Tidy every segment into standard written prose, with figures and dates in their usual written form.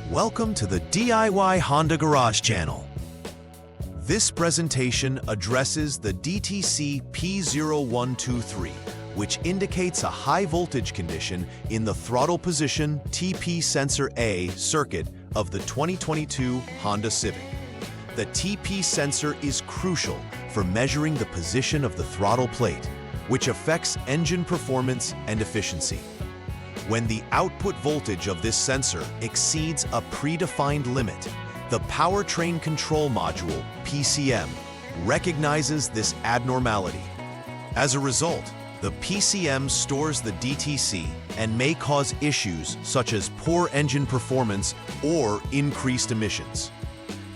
Welcome to the DIY Honda Garage channel. This presentation addresses the DTC P0123, which indicates a high voltage condition in the throttle position TP sensor A circuit of the 2022 Honda Civic. The TP sensor is crucial for measuring the position of the throttle plate, which affects engine performance and efficiency. When the output voltage of this sensor exceeds a predefined limit, the Powertrain Control Module, PCM, recognizes this abnormality. As a result, the PCM stores the DTC and may cause issues such as poor engine performance or increased emissions.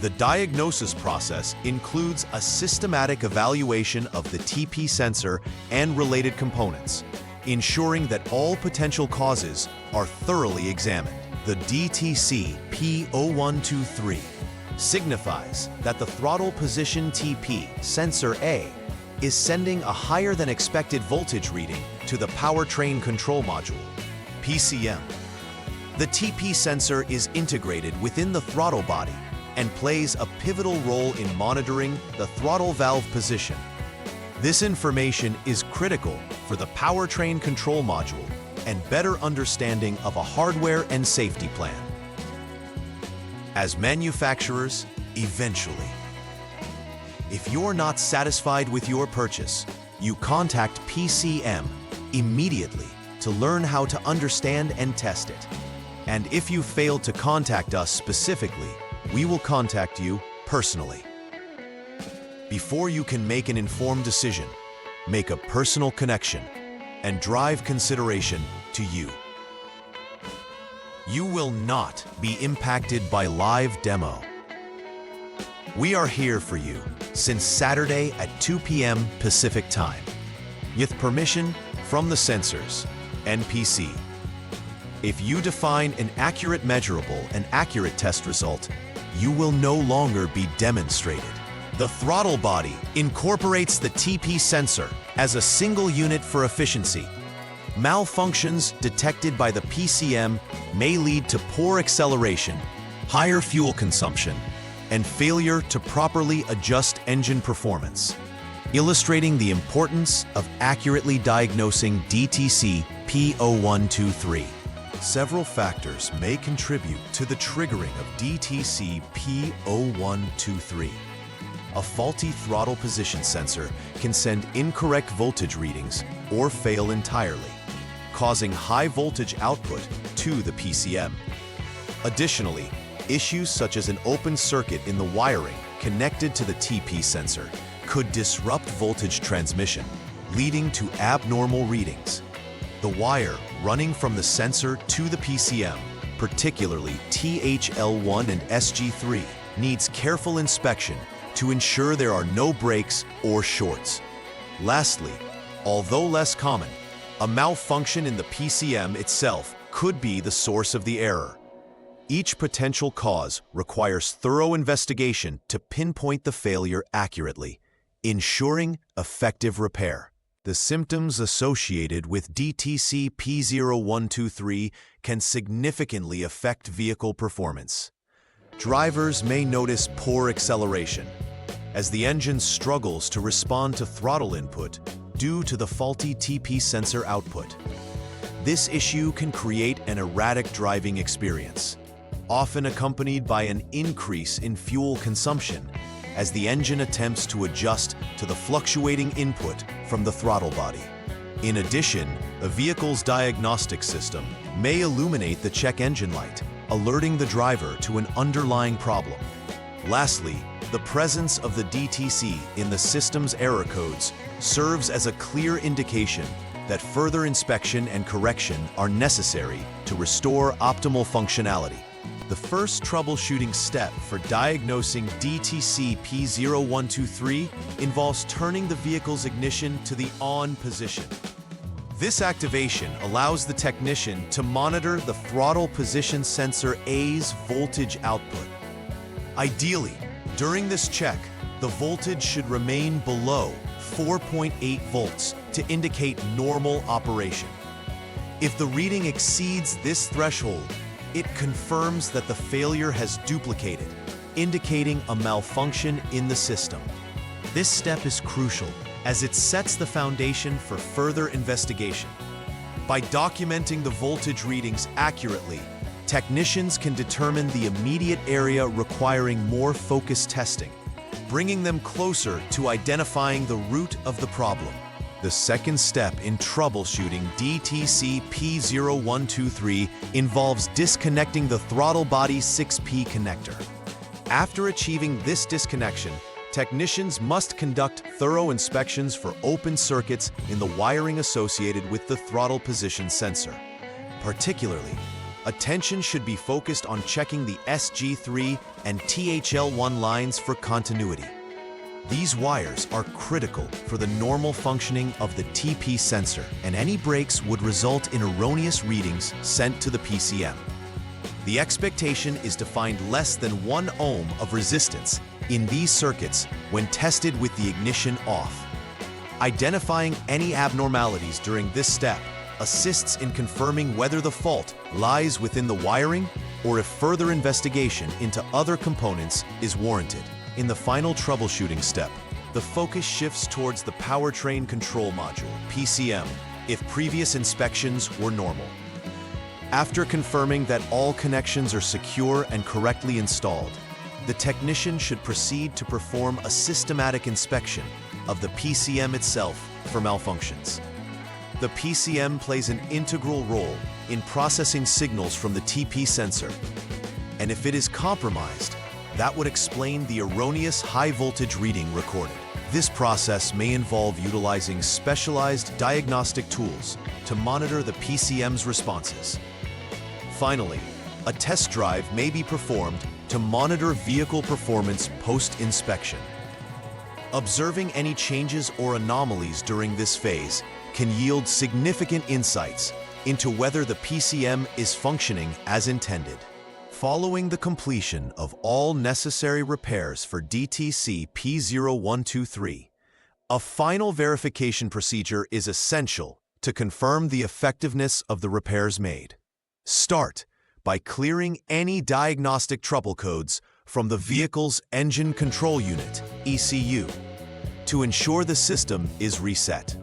The diagnosis process includes a systematic evaluation of the TP sensor and related components, ensuring that all potential causes are thoroughly examined. The DTC P0123 signifies that the throttle position TP sensor A is sending a higher than expected voltage reading to the Powertrain Control Module, PCM. The TP sensor is integrated within the throttle body and plays a pivotal role in monitoring the throttle valve position. This information is critical for the Powertrain Control Module and better understanding of a hardware and safety plan. As manufacturers, eventually, if you're not satisfied with your purchase, you contact PCM immediately to learn how to understand and test it. And if you failed to contact us specifically, we will contact you personally. Before you can make an informed decision, make a personal connection and drive consideration to you. You will not be impacted by live demo. We are here for you since Saturday at 2 p.m. Pacific Time, with permission from the sensors, NPC. If you define an accurate measurable and accurate test result, you will no longer be demonstrated. The throttle body incorporates the TP sensor as a single unit for efficiency. Malfunctions detected by the PCM may lead to poor acceleration, higher fuel consumption, and failure to properly adjust engine performance, illustrating the importance of accurately diagnosing DTC P0123. Several factors may contribute to the triggering of DTC P0123. A faulty throttle position sensor can send incorrect voltage readings or fail entirely, causing high voltage output to the PCM. Additionally, issues such as an open circuit in the wiring connected to the TP sensor could disrupt voltage transmission, leading to abnormal readings. The wire running from the sensor to the PCM, particularly THL1 and SG3, needs careful inspection to ensure there are no breaks or shorts. Lastly, although less common, a malfunction in the PCM itself could be the source of the error. Each potential cause requires thorough investigation to pinpoint the failure accurately, ensuring effective repair. The symptoms associated with DTC P0123 can significantly affect vehicle performance. Drivers may notice poor acceleration as the engine struggles to respond to throttle input due to the faulty TP sensor output. This issue can create an erratic driving experience, often accompanied by an increase in fuel consumption as the engine attempts to adjust to the fluctuating input from the throttle body. In addition, a vehicle's diagnostic system may illuminate the check engine light, alerting the driver to an underlying problem. Lastly, the presence of the DTC in the system's error codes serves as a clear indication that further inspection and correction are necessary to restore optimal functionality. The first troubleshooting step for diagnosing DTC P0123 involves turning the vehicle's ignition to the on position. This activation allows the technician to monitor the throttle position sensor A's voltage output. Ideally, during this check, the voltage should remain below 4.8 volts to indicate normal operation. If the reading exceeds this threshold, It confirms that the failure has duplicated, indicating a malfunction in the system. This step is crucial as it sets the foundation for further investigation. By documenting the voltage readings accurately, technicians can determine the immediate area requiring more focused testing, bringing them closer to identifying the root of the problem. The second step in troubleshooting DTC P0123 involves disconnecting the throttle body 6P connector. After achieving this disconnection, technicians must conduct thorough inspections for open circuits in the wiring associated with the throttle position sensor. Particularly, attention should be focused on checking the SG3 and THL1 lines for continuity. These wires are critical for the normal functioning of the TP sensor, and any breaks would result in erroneous readings sent to the PCM. The expectation is to find less than 1 ohm of resistance in these circuits when tested with the ignition off. Identifying any abnormalities during this step assists in confirming whether the fault lies within the wiring or if further investigation into other components is warranted. In the final troubleshooting step, the focus shifts towards the powertrain control module, PCM, if previous inspections were normal. After confirming that all connections are secure and correctly installed, the technician should proceed to perform a systematic inspection of the PCM itself for malfunctions. The PCM plays an integral role in processing signals from the TP sensor, and if it is compromised, that would explain the erroneous high-voltage reading recorded. This process may involve utilizing specialized diagnostic tools to monitor the PCM's responses. Finally, a test drive may be performed to monitor vehicle performance post-inspection. Observing any changes or anomalies during this phase can yield significant insights into whether the PCM is functioning as intended. Following the completion of all necessary repairs for DTC P0123, a final verification procedure is essential to confirm the effectiveness of the repairs made. Start by clearing any diagnostic trouble codes from the vehicle's engine control unit, ECU, to ensure the system is reset.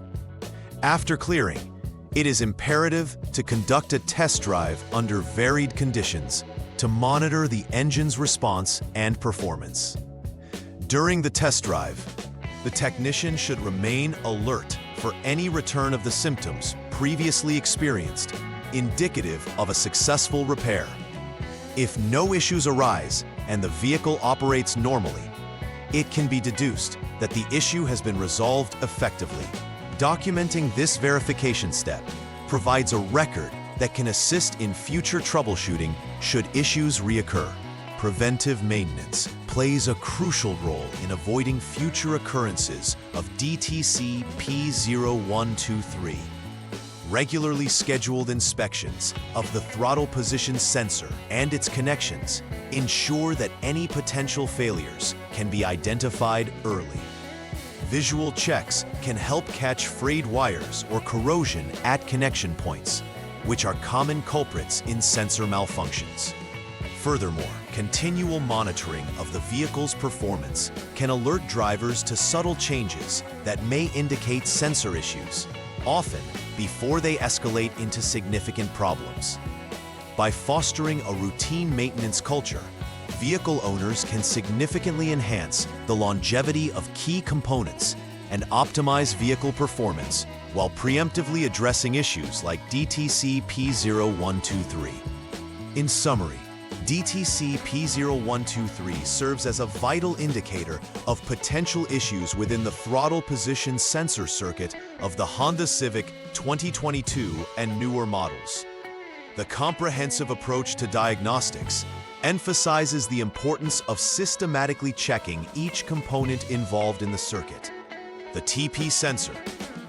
After clearing, it is imperative to conduct a test drive under varied conditions to monitor the engine's response and performance. During the test drive, the technician should remain alert for any return of the symptoms previously experienced, indicative of a successful repair. If no issues arise and the vehicle operates normally, it can be deduced that the issue has been resolved effectively. Documenting this verification step provides a record that can assist in future troubleshooting should issues reoccur. Preventive maintenance plays a crucial role in avoiding future occurrences of DTC P0123. Regularly scheduled inspections of the throttle position sensor and its connections ensure that any potential failures can be identified early. Visual checks can help catch frayed wires or corrosion at connection points, which are common culprits in sensor malfunctions. Furthermore, continual monitoring of the vehicle's performance can alert drivers to subtle changes that may indicate sensor issues, often before they escalate into significant problems. By fostering a routine maintenance culture, vehicle owners can significantly enhance the longevity of key components and optimize vehicle performance while preemptively addressing issues like DTC P0123. In summary, DTC P0123 serves as a vital indicator of potential issues within the throttle position sensor circuit of the Honda Civic 2022 and newer models. The comprehensive approach to diagnostics emphasizes the importance of systematically checking each component involved in the circuit: the TP sensor,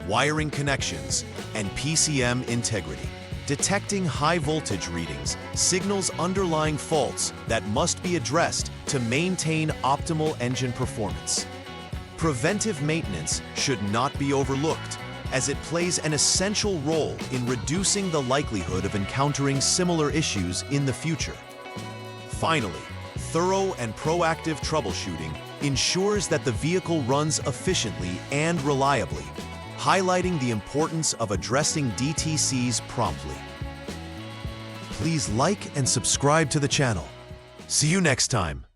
wiring connections, and PCM integrity. Detecting high voltage readings signals underlying faults that must be addressed to maintain optimal engine performance. Preventive maintenance should not be overlooked, as it plays an essential role in reducing the likelihood of encountering similar issues in the future. Finally, thorough and proactive troubleshooting ensures that the vehicle runs efficiently and reliably, highlighting the importance of addressing DTCs promptly. Please like and subscribe to the channel. See you next time.